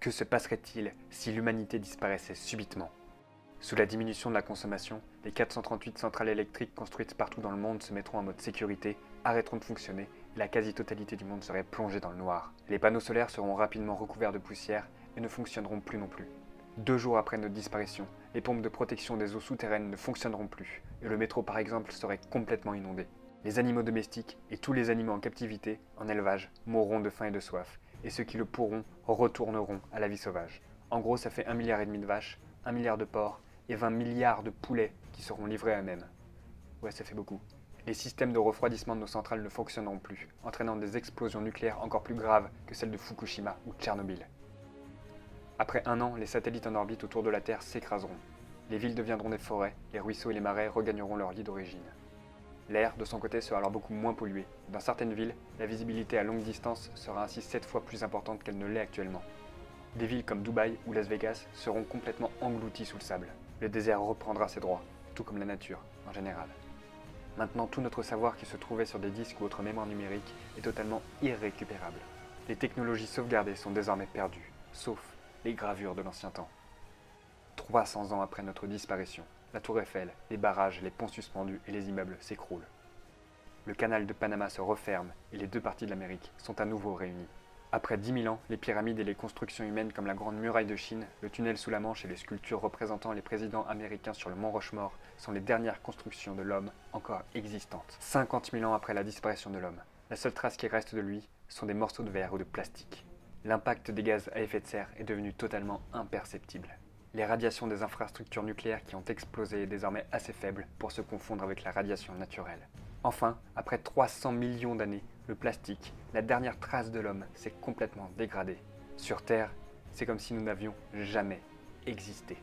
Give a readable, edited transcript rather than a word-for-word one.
Que se passerait-il si l'humanité disparaissait subitement? Sous la diminution de la consommation, les 438 centrales électriques construites partout dans le monde se mettront en mode sécurité, arrêteront de fonctionner et la quasi-totalité du monde serait plongée dans le noir. Les panneaux solaires seront rapidement recouverts de poussière et ne fonctionneront plus non plus. 2 jours après notre disparition, les pompes de protection des eaux souterraines ne fonctionneront plus et le métro par exemple serait complètement inondé. Les animaux domestiques et tous les animaux en captivité, en élevage, mourront de faim et de soif, et ceux qui le pourront retourneront à la vie sauvage. En gros, ça fait 1,5 milliard de vaches, 1 milliard de porcs et 20 milliards de poulets qui seront livrés à eux-mêmes. Ouais, ça fait beaucoup. Les systèmes de refroidissement de nos centrales ne fonctionneront plus, entraînant des explosions nucléaires encore plus graves que celles de Fukushima ou Tchernobyl. Après 1 an, les satellites en orbite autour de la Terre s'écraseront. Les villes deviendront des forêts, les ruisseaux et les marais regagneront leur lit d'origine. L'air, de son côté, sera alors beaucoup moins pollué. Dans certaines villes, la visibilité à longue distance sera ainsi 7 fois plus importante qu'elle ne l'est actuellement. Des villes comme Dubaï ou Las Vegas seront complètement englouties sous le sable. Le désert reprendra ses droits, tout comme la nature, en général. Maintenant, tout notre savoir qui se trouvait sur des disques ou autres mémoires numériques est totalement irrécupérable. Les technologies sauvegardées sont désormais perdues, sauf les gravures de l'ancien temps. 300 ans après notre disparition, la tour Eiffel, les barrages, les ponts suspendus et les immeubles s'écroulent. Le canal de Panama se referme et les 2 parties de l'Amérique sont à nouveau réunies. Après 10 000 ans, les pyramides et les constructions humaines comme la Grande Muraille de Chine, le tunnel sous la Manche et les sculptures représentant les présidents américains sur le mont Rushmore sont les dernières constructions de l'homme encore existantes. 50 000 ans après la disparition de l'homme, la seule trace qui reste de lui sont des morceaux de verre ou de plastique. L'impact des gaz à effet de serre est devenu totalement imperceptible. Les radiations des infrastructures nucléaires qui ont explosé est désormais assez faible pour se confondre avec la radiation naturelle. Enfin, après 300 millions d'années, le plastique, la dernière trace de l'homme, s'est complètement dégradé. Sur Terre, c'est comme si nous n'avions jamais existé.